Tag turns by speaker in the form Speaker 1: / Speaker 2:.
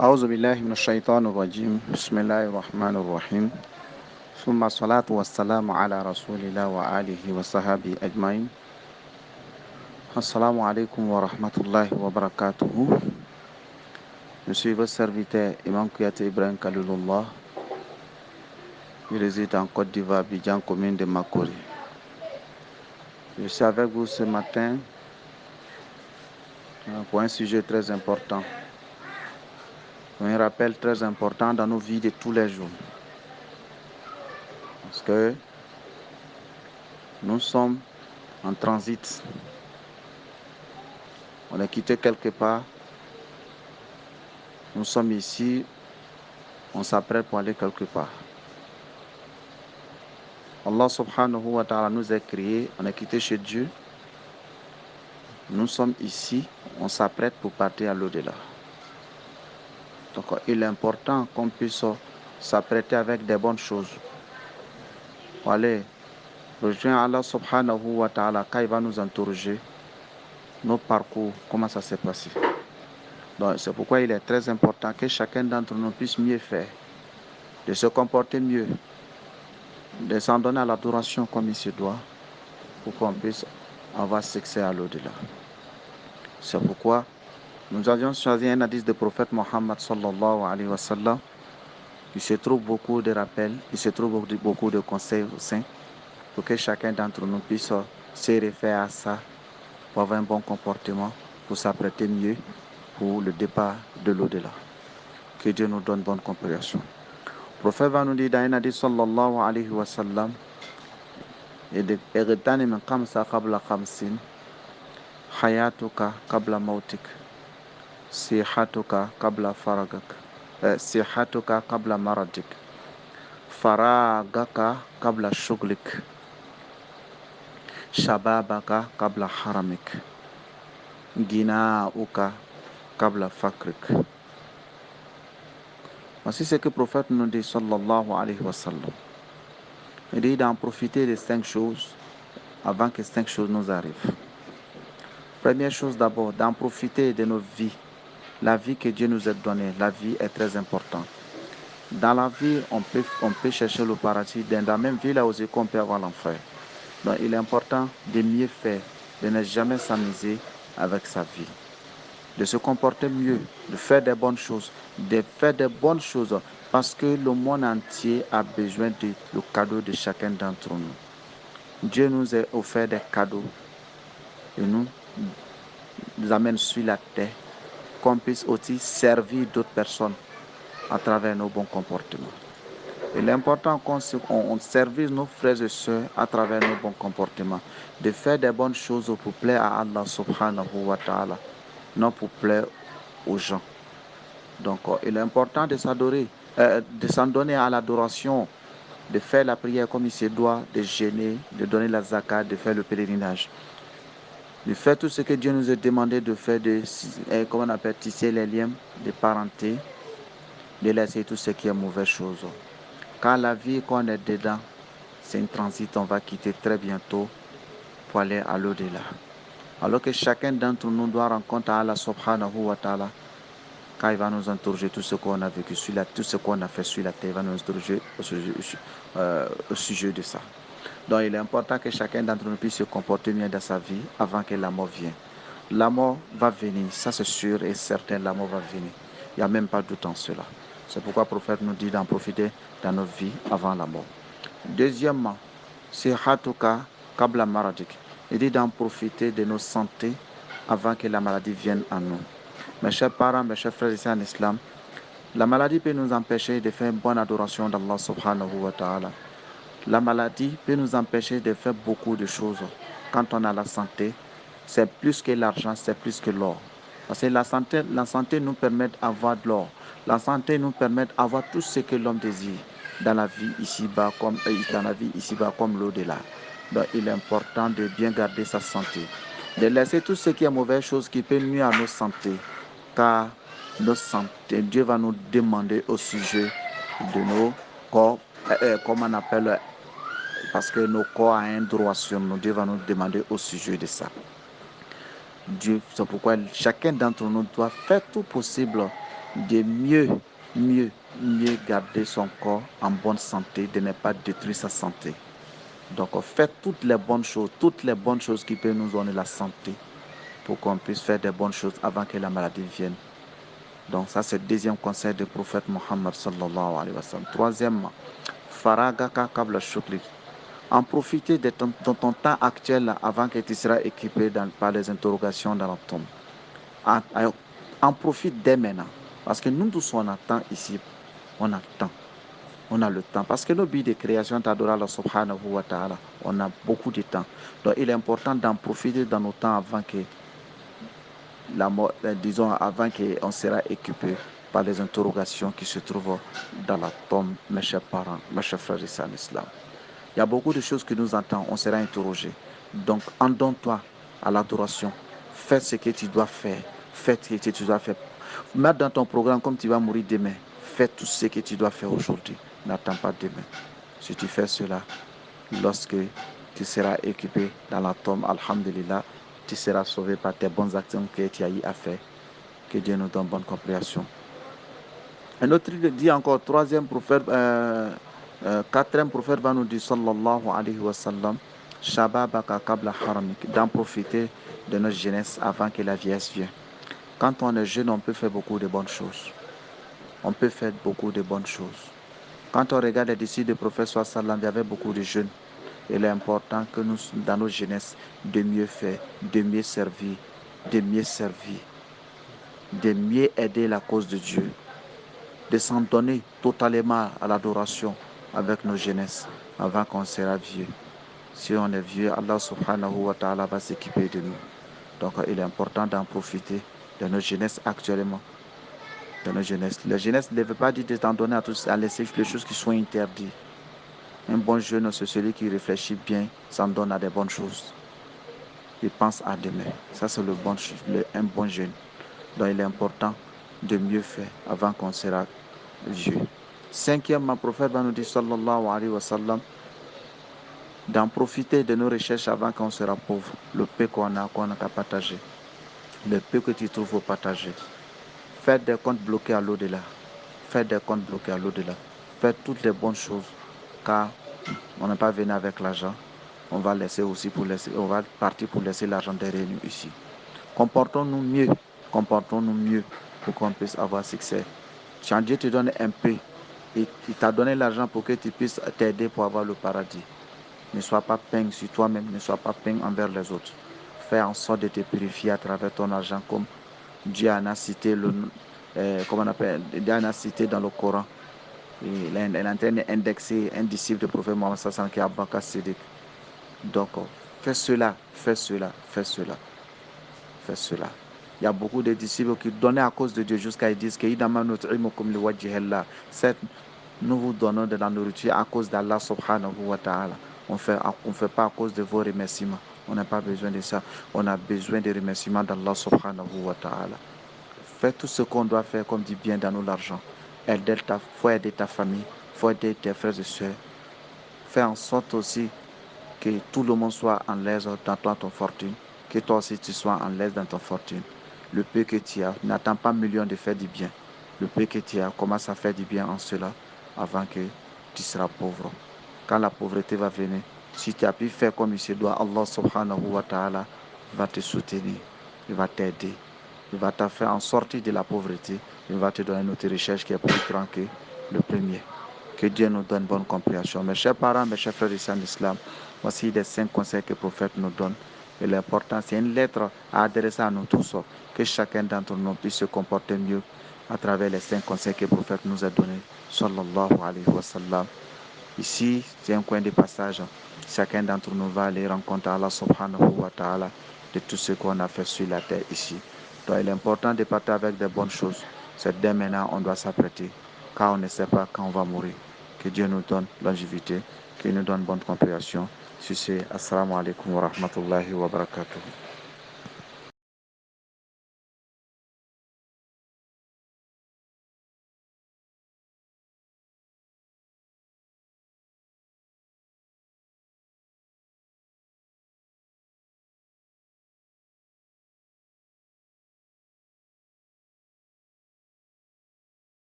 Speaker 1: أعوذ بالله من الشيطان الرجيم بسم الله الرحمن الرحيم ثم الصلاة والسلام على رسول الله وآله وصحبه أجمعين. Assalamu alaikum wa rahmatullahi wa barakatuhu. Je suis votre serviteur Imam Kouyaté Ibrahim Khalilullah. Je réside en Côte d'Ivoire, Abidjan, commune de Makori. Je suis avec vous ce matin pour un sujet très important, pour un rappel très important dans nos vies de tous les jours. Parce que nous sommes en transit. On est quitté quelque part. Nous sommes ici. On s'apprête pour aller quelque part. Allah subhanahu wa ta'ala nous a créés. On est quitté chez Dieu. Nous sommes ici. On s'apprête pour partir à l'au-delà. Donc, il est important qu'on puisse s'apprêter avec des bonnes choses. Pour aller rejoindre Allah subhanahu wa ta'ala quand il va nous interroger nos parcours, comment ça s'est passé. Donc, c'est pourquoi il est très important que chacun d'entre nous puisse mieux faire, de se comporter mieux, de s'en donner à l'adoration comme il se doit, pour qu'on puisse avoir succès à l'au-delà. C'est pourquoi nous avions choisi un hadith du prophète Mohammed sallallahu alayhi wa sallam. Il se trouve beaucoup de rappels, il se trouve beaucoup de conseils au sein, pour que chacun d'entre nous puisse se référer à ça, pour avoir un bon comportement, pour s'apprêter mieux pour le départ de l'au-delà. Que Dieu nous donne bonne compréhension. Le prophète va nous dire dans un hadith sallallahu alayhi wa sallam, اغتنم من خمسة قبل خمسين حياتك قبل موتك صحتك قبل فرغك صحتك قبل مرضك فراغك قبل شغلك شبابك قبل حرمك غناؤك قبل فقرك. Voici ce que le prophète nous dit sallallahu alayhi wa sallam. Il dit d'en profiter de 5 choses avant que 5 choses nous arrivent. Première chose d'abord, d'en profiter de nos vies. La vie que Dieu nous a donnée, la vie est très importante. Dans la vie, on peut chercher le paradis. Dans la même vie, là aussi, qu'on peut avoir l'enfer. Donc, il est important de mieux faire, de ne jamais s'amuser avec sa vie. De se comporter mieux, de faire des bonnes choses, parce que le monde entier a besoin du cadeau de chacun d'entre nous. Dieu nous a offert des cadeaux et nous amène sur la terre, qu'on puisse aussi servir d'autres personnes à travers nos bons comportements. Il est important qu'on servise nos frères et sœurs à travers nos bons comportements, de faire des bonnes choses pour plaire à Allah subhanahu wa ta'ala, non pour plaire aux gens. Donc, il est important de s'adorer, de s'en donner à l'adoration, de faire la prière comme il se doit, de jeûner, de donner la zakat, de faire le pèlerinage, de faire tout ce que Dieu nous a demandé de faire, comment on appelle, tisser les liens de parenté, de laisser tout ce qui est mauvaise chose. Car la vie qu'on est dedans, c'est une transit, on va quitter très bientôt pour aller à l'au-delà. Alors que chacun d'entre nous doit rencontrer Allah subhanahu wa ta'ala, quand il va nous interroger tout ce qu'on a vécu sur la terre, tout ce qu'on a fait sur la terre, il va nous interroger au sujet de ça. Donc il est important que chacun d'entre nous puisse se comporter bien dans sa vie avant que la mort vienne. La mort va venir, ça c'est sûr et certain, la mort va venir. Il n'y a même pas de doute en cela. C'est pourquoi le prophète nous dit d'en profiter dans nos vies avant la mort. Deuxièmement, c'est Hatuka Kabla Maradik. Il dit d'en profiter de nos santé avant que la maladie vienne à nous. Mes chers parents, mes chers frères ici en islam, la maladie peut nous empêcher de faire une bonne adoration d'Allah subhanahu wa ta'ala. La maladie peut nous empêcher de faire beaucoup de choses. Quand on a la santé, c'est plus que l'argent, c'est plus que l'or. Parce que la santé nous permet d'avoir de l'or. La santé nous permet d'avoir tout ce que l'homme désire dans la vie ici-bas comme l'au-delà. Donc il est important de bien garder sa santé. De laisser tout ce qui est mauvaise chose qui peut nuire à nos santé. Car nos santé, Dieu va nous demander au sujet de nos corps, comme on appelle, parce que nos corps ont un droit sur nous. Dieu va nous demander au sujet de ça. Dieu, c'est pourquoi chacun d'entre nous doit faire tout possible de mieux garder son corps en bonne santé, de ne pas détruire sa santé. Donc, faites toutes les bonnes choses qui peuvent nous donner la santé pour qu'on puisse faire des bonnes choses avant que la maladie vienne. Donc, ça, c'est le deuxième conseil du prophète Mohammed sallallahu alayhi wa sallam. Troisièmement, faragaka kabla shukri. En profiter de ton temps actuel avant que tu seras équipé par les interrogations dans la tombe. En profite dès maintenant. Parce que nous tous, on a temps ici. On a temps. On a le temps. Parce que nos buts de création, d'adorer Allah subhanahu wa ta'ala, on a beaucoup de temps. Donc, il est important d'en profiter dans nos temps avant que avant qu'on sera équipé par les interrogations qui se trouvent dans la tombe, mes chers parents, mes chers frères et sœurs en islam. Il y a beaucoup de choses que nous entendons, on sera interrogé. Donc, en donne-toi à l'adoration. Fais ce que tu dois faire. Fais ce que tu dois faire. Mets dans ton programme comme tu vas mourir demain. Fais tout ce que tu dois faire aujourd'hui. N'attends pas demain. Si tu fais cela, lorsque tu seras équipé dans la tombe, alhamdulillah, tu seras sauvé par tes bonnes actions que tu as eu à faire. Que Dieu nous donne bonne compréhension. Un autre dit encore, quatrième prophète va nous dire, sallallahu alayhi wa sallam, shababaka kabla haramik, d'en profiter de notre jeunesse avant que la vieillesse vienne. Quand on est jeune, on peut faire beaucoup de bonnes choses. On peut faire beaucoup de bonnes choses. Quand on regarde les disciples du prophète sallallahu alayhi wa sallam, il y avait beaucoup de jeunes. Il est important que nous, dans nos jeunesses, de mieux faire, de mieux servir, de mieux aider la cause de Dieu, de s'en donner totalement à l'adoration avec nos jeunesses avant qu'on sera vieux. Si on est vieux, Allah subhanahu wa ta'ala va s'équiper de nous. Donc il est important d'en profiter de nos jeunesses actuellement. De nos jeunesses. La jeunesse ne veut pas dire de t'en donner à laisser les choses qui sont interdites. Un bon jeune, c'est celui qui réfléchit bien, s'en donne à des bonnes choses. Il pense à demain. Ça, c'est un bon jeune. Donc il est important de mieux faire avant qu'on sera vieux. Cinquièmement, le prophète va nous dire, sallallahu alayhi wa sallam, d'en profiter de nos recherches avant qu'on sera pauvre. Le peu qu'on a qu'à partager. Le peu que tu trouves au partager. Faites des comptes bloqués à l'au-delà. Faites des comptes bloqués à l'au-delà. Faites toutes les bonnes choses. Car on n'est pas venu avec l'argent. On va partir pour laisser l'argent derrière nous ici. Comportons-nous mieux pour qu'on puisse avoir succès. Quand Dieu te donne un peu, il t'a donné l'argent pour que tu puisses t'aider pour avoir le paradis. Ne sois pas peint sur toi-même, ne sois pas peint envers les autres. Fais en sorte de te purifier à travers ton argent, comme Dieu en a cité, Dieu en a cité dans le Coran. Il est en train d'indexer un disciple du prophète Mohammed Sassan qui est Abu Bakr Siddiq. Donc, fais cela. Il y a beaucoup de disciples qui donnaient à cause de Dieu jusqu'à dire que certes, nous vous donnons de la nourriture à cause d'Allah subhanahu wa ta'ala. On fait pas à cause de vos remerciements. On n'a pas besoin de ça. On a besoin des remerciements d'Allah subhanahu wa ta'ala. Fais tout ce qu'on doit faire comme dit bien dans nous l'argent. Faut aider ta famille, faut aider tes frères et soeurs. Fais en sorte aussi que tout le monde soit en l'aise dans ton fortune, que toi aussi tu sois en l'aise dans ton fortune. Le peu que tu as, n'attends pas millions de faire du bien. Le peu que tu as, commence à faire du bien en cela avant que tu seras pauvre. Quand la pauvreté va venir, si tu as pu faire comme il se doit, Allah subhanahu wa ta'ala va te soutenir, il va t'aider, il va te faire en sortir de la pauvreté, il va te donner une autre recherche qui est plus grande que le premier. Que Dieu nous donne bonne compréhension. Mes chers parents, mes chers frères et en islam, voici les 5 conseils que le prophète nous donne. Et l'important, c'est une lettre à adresser à nous tous, que chacun d'entre nous puisse se comporter mieux à travers les 5 conseils que le prophète nous a donnés. Sallallahu alayhi wa sallam. Ici, c'est un coin de passage. Chacun d'entre nous va aller rencontrer Allah subhanahu wa ta'ala de tout ce qu'on a fait sur la terre ici. Donc, il est important de partir avec des bonnes choses. C'est dès maintenant on doit s'apprêter, car on ne sait pas quand on va mourir. Que Dieu nous donne longévité, qu'il nous donne bonne compréhension. Sur ce, assalamu alaikum wa rahmatullahi wa barakatuh.